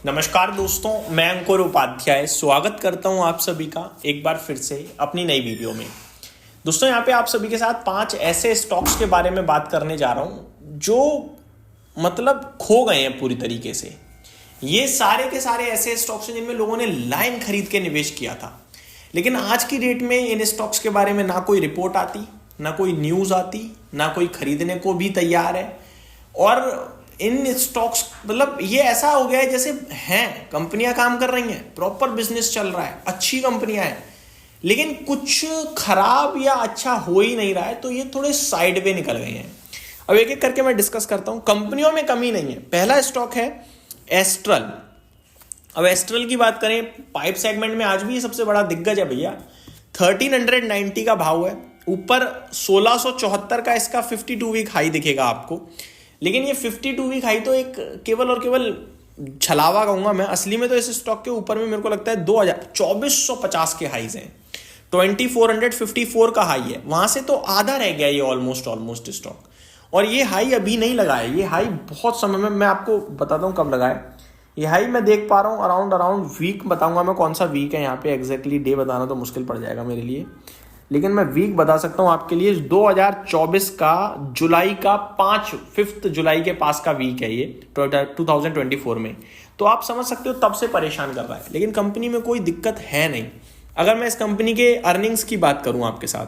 नमस्कार दोस्तों, मैं अंकुर उपाध्याय स्वागत करता हूं आप सभी का एक बार फिर से अपनी नई वीडियो में। दोस्तों यहाँ पे आप सभी के साथ 5 ऐसे स्टॉक्स के बारे में बात करने जा रहा हूं जो मतलब खो गए हैं पूरी तरीके से। ये सारे के सारे ऐसे स्टॉक्स हैं जिनमें लोगों ने लाइन खरीद के निवेश किया था, लेकिन आज की डेट में इन स्टॉक्स के बारे में ना कोई रिपोर्ट आती, ना कोई न्यूज़ आती, ना कोई खरीदने को भी तैयार है। और इन स्टॉक्स मतलब ये ऐसा हो गया है जैसे हैं कंपनियां काम कर रही हैं, प्रॉपर बिजनेस चल रहा है, अच्छी कंपनियां हैं, लेकिन कुछ खराब या अच्छा हो ही नहीं रहा है, तो ये थोड़े साइड वे निकल गए हैं। अब एक एक करके मैं डिस्कस करता हूं। कंपनियों में कमी नहीं है। पहला स्टॉक है एस्ट्रल। अब एस्ट्रल की बात करें, पाइप सेगमेंट में आज भी ये सबसे बड़ा दिग्गज है भैया। 1390 का भाव है, ऊपर 1674 का इसका 52 वीक हाई दिखेगा आपको। लेकिन ये 52 वीक हाई तो एक केवल और केवल छलावा कहूंगा मैं। असली में तो इस स्टॉक के ऊपर में मेरे को लगता है 2450 के हाईज हैं। 2454 का हाई है, वहां से तो आधा रह गया ये ऑलमोस्ट स्टॉक। और ये हाई अभी नहीं लगा है, ये हाई बहुत समय में, मैं आपको बताता हूं कब लगा है ये हाई। मैं देख पा रहा हूं अराउंड वीक बताऊंगा मैं कौन सा वीक है। यहाँ पे एग्जैक्टली डे बताना तो मुश्किल पड़ जाएगा मेरे लिए, लेकिन मैं वीक बता सकता हूं आपके लिए। 2024 का जुलाई का 5 जुलाई के पास का वीक है ये 2024 में। तो आप समझ सकते हो तब से परेशान कर रहा है, लेकिन कंपनी में कोई दिक्कत है नहीं। अगर मैं इस कंपनी के अर्निंग्स की बात करूं आपके साथ,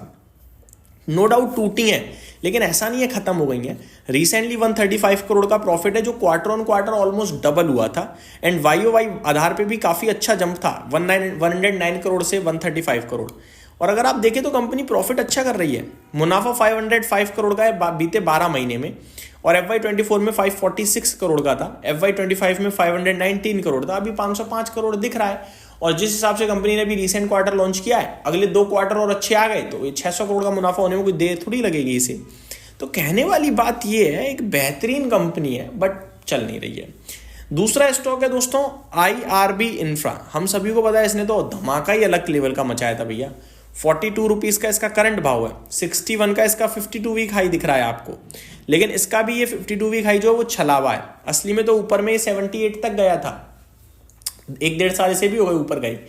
नो डाउट टूटी है, लेकिन ऐसा नहीं है खत्म हो गई है। रिसेंटली 135 करोड़ का प्रॉफिट है, जो quarter on quarter almost double हुआ था। एंड वाई आधार पे भी काफी अच्छा जंप था, 109 करोड़ से 135 करोड़। और अगर आप देखें तो कंपनी प्रॉफिट अच्छा कर रही है। मुनाफा 505 करोड़ का है बीते 12 महीने में, और FY24 में 546 करोड़ का था, FY25 में 519 करोड़ था, अभी 505 करोड़ दिख रहा है। और जिस हिसाब से कंपनी ने भी रिसेंट क्वार्टर लॉन्च किया है, अगले 2 क्वार्टर और अच्छे आ गए तो ये 600 करोड़ का मुनाफा होने में कोई देर थोड़ी लगेगी इसे। तो कहने वाली बात ये है, एक बेहतरीन कंपनी है बट चल नहीं रही है। दूसरा स्टॉक है दोस्तों IRB इंफ्रा। हम सभी को पता है इसने तो धमाका ही अलग लेवल का मचाया था भैया। 42 रुपीज़ का इसका करंट भाव है, 61 का इसका 52 वीक हाई दिख रहा है आपको। लेकिन इसका भी ये 52 वीक हाई जो है वो छलावा है। असली में तो ऊपर में 78 तक गया था, 1-1.5 साल से भी हो गए ऊपर गए।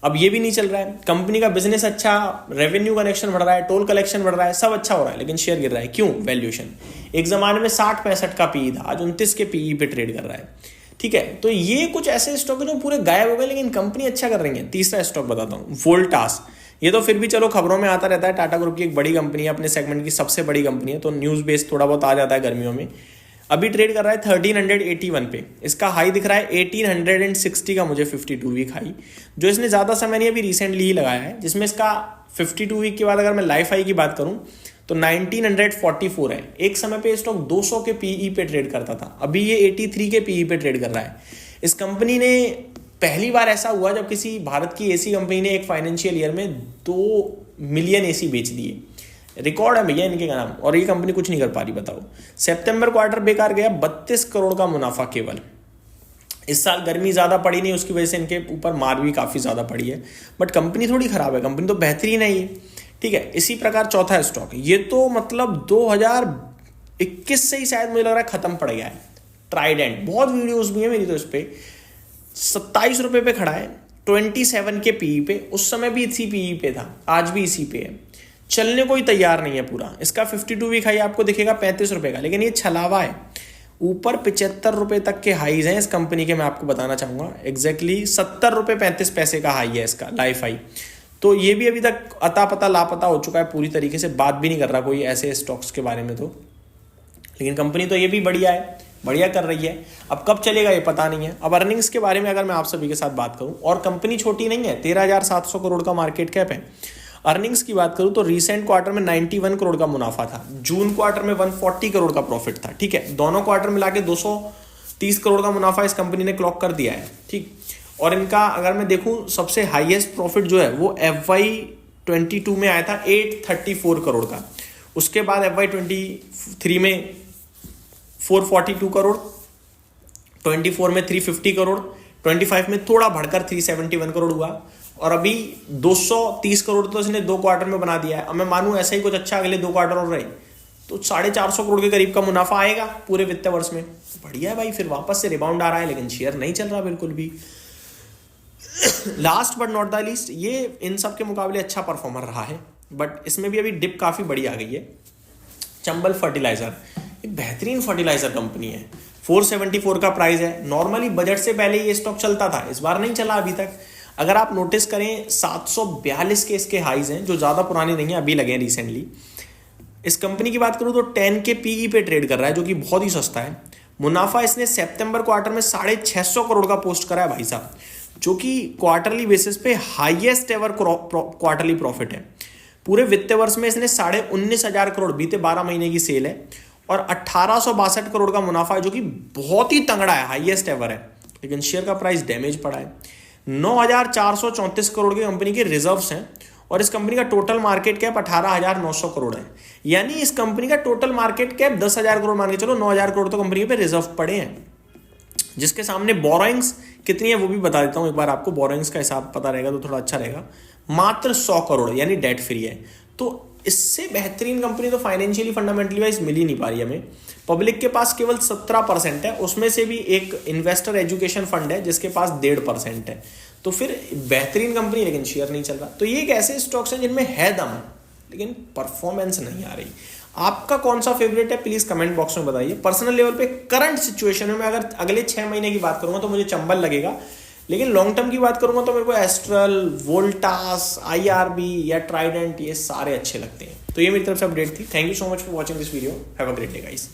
अब ये भी नहीं चल रहा है। कंपनी का बिजनेस अच्छा, रेवेन्यू कनेक्शन बढ़ रहा है, टोल कलेक्शन बढ़ रहा है, सब अच्छा हो रहा है, लेकिन शेयर गिर रहा है। क्यों? वैल्यूएशन। एक जमाने में 60-65 का पीई था, आज 29 के पीई पे ट्रेड कर रहा है। ठीक है, तो ये कुछ ऐसे स्टॉक है जो पूरे गायब हो गए, लेकिन कंपनी अच्छा कर रही है। तीसरा स्टॉक बताता हूँ, वोल्टास। ये तो फिर भी चलो खबरों में आता रहता है, टाटा ग्रुप की एक बड़ी कंपनी है, अपने सेगमेंट की सबसे बड़ी कंपनी है, तो न्यूज़ बेस थोड़ा बहुत आ जाता है गर्मियों में। अभी ट्रेड कर रहा है 1381 पे, इसका हाई दिख रहा है 1860 का मुझे 52 वीक हाई, जो इसने ज़्यादा समय नहीं अभी रिसेंटली ही लगाया है, जिसमें इसका 52 वीक के बाद अगर मैं लाइफ हाई की बात करूं तो 1944 है। एक समय पे स्टॉक 200 के पीई पे ट्रेड करता था, अभी ये 83 के पीई पे ट्रेड कर रहा है। इस कंपनी ने पहली बार ऐसा हुआ जब किसी भारत की एसी कंपनी ने एक फाइनेंशियल ईयर में 2 मिलियन एसी बेच दिए। रिकॉर्ड है भैया इनके नाम, और ये कंपनी कुछ नहीं कर पा रही। बताओ, सितंबर क्वार्टर बेकार गया, 32 करोड़ का मुनाफा केवल। इस साल गर्मी ज़्यादा पड़ी नहीं, उसकी वजह से इनके ऊपर मार भी काफ़ी ज़्यादा पड़ी है, बट कंपनी थोड़ी खराब है, कंपनी तो बेहतरीन है ये। ठीक है, इसी प्रकार चौथा स्टॉक, ये तो मतलब 2021 से ही शायद मुझे लग रहा है खत्म पड़ गया है, ट्राइडेंट। बहुत वीडियोज़ भी है मेरी तो इस पर। 27 रुपये पे खड़ा है, 27 के पीई पे, उस समय भी इसी पीई पे था, आज भी इसी पे है, चलने को ही तैयार नहीं है पूरा। इसका 52 वीक हाई आपको दिखेगा 35 रुपये का, लेकिन ये छलावा है। ऊपर 75 रुपये तक के हाईज हैं इस कंपनी के, मैं आपको बताना चाहूँगा एग्जैक्टली 70 रुपये 35 पैसे का हाई है इसका लाइफ हाई। तो ये भी अभी तक अता पता लापता हो चुका है पूरी तरीके से, बात भी नहीं कर रहा कोई ऐसे स्टॉक्स के बारे में तो। लेकिन कंपनी तो ये भी बढ़िया है, बढ़िया कर रही है। अब कब चलेगा ये पता नहीं है। अब अर्निंग्स के बारे में अगर मैं आप सभी के साथ बात करूं, और कंपनी छोटी नहीं है, 13,700 करोड़ का मार्केट कैप है। अर्निंग्स की बात करूं तो रिसेंट क्वार्टर में 91 करोड़ का मुनाफा था, जून क्वार्टर में 140 करोड़ का प्रॉफिट था। ठीक है, दोनों क्वार्टर मिला के 230 करोड़ का मुनाफा इस कंपनी ने क्लॉक कर दिया है। ठीक, और इनका अगर मैं देखूं सबसे हाईएस्ट प्रॉफिट जो है वो FY22 में आया था 834 करोड़ का। उसके बाद FY23 में 442 करोड़, 24 में 350 करोड़, 25 में थोड़ा बढ़कर 371 करोड़ हुआ, और अभी 230 करोड़ तो इसने 2 क्वार्टर में बना दिया है। अब मैं मानूं ऐसा ही कुछ अच्छा अगले 2 क्वार्टर और रहे तो 450 करोड़ के करीब का मुनाफा आएगा पूरे वित्त वर्ष में। बढ़िया है भाई, फिर वापस से रिबाउंड आ रहा है, लेकिन शेयर नहीं चल रहा बिल्कुल भी। Last but not the least, ये इन सब के मुकाबले अच्छा परफॉर्मर रहा है, बट इसमें भी अभी डिप काफ़ी बड़ी आ गई है। चंबल फर्टिलाइजर एक बेहतरीन फर्टिलाइजर कंपनी है, 474 का प्राइस है। नॉर्मली बजट से पहले ये स्टॉक चलता था, इस बार नहीं चला अभी तक। अगर आप नोटिस करें 742 के इसके हाइज हैं, जो ज़्यादा पुराने नहीं है, अभी लगे हैं रिसेंटली। इस कंपनी की बात करूं तो 10 के पीई पे ट्रेड कर रहा है, जो कि बहुत ही सस्ता है। मुनाफा इसने सितंबर क्वार्टर में 650 करोड़ का पोस्ट करा है भाई साहब, जो कि क्वार्टरली बेसिस पे हाईएस्ट एवर क्वार्टरली प्रॉफिट है। पूरे वित्तीय वर्ष में इसने 19,500 करोड़, बीते 12 महीने की सेल है, और 1862 करोड़ का मुनाफा है, जो कि बहुत ही तंगड़ा है, हाईएस्ट एवर है। लेकिन शेयर का प्राइस डैमेज पड़ा है। 9,434 करोड़ की कंपनी के रिजर्व्स हैं, और इस कंपनी का टोटल मार्केट कैप 18,900 करोड़ है। यानी इस कंपनी का टोटल मार्केट कैप 10,000 करोड़ मान के चलो, 9,000 करोड़ तो कंपनी पे रिजर्व पड़े हैं। जिसके सामने बोरोइंग्स कितनी है वो भी बता देता हूं एक बार आपको, बोरोइंग्स का हिसाब पता रहेगा तो थोड़ा अच्छा रहेगा। मात्र 100 करोड़, यानी डेट फ्री है। तो इससे बेहतरीन कंपनी तो फाइनेंशियली फंडामेंटली वाइज मिल ही नहीं पा रही हमें। पब्लिक के पास केवल 17% है, उसमें से भी एक इन्वेस्टर एजुकेशन फंड है जिसके पास 1.5% है। तो फिर बेहतरीन कंपनी, लेकिन शेयर नहीं चल रहा। तो ये एक ऐसे स्टॉक्स हैं जिनमें है दम, लेकिन परफॉर्मेंस नहीं आ रही। आपका कौन सा फेवरेट है प्लीज कमेंट बॉक्स में बताइए। पर्सनल लेवल पे करंट सिचुएशन में मैं अगर अगले 6 महीने की बात करूंगा तो मुझे चंबल लगेगा, लेकिन लॉन्ग टर्म की बात करूंगा तो मेरे को एस्ट्रल, वोल्टास, आईआरबी या ट्राइडेंट, ये सारे अच्छे लगते हैं। तो ये मेरी तरफ से अपडेट थी। Thank you so much for watching this video. Have a great day guys.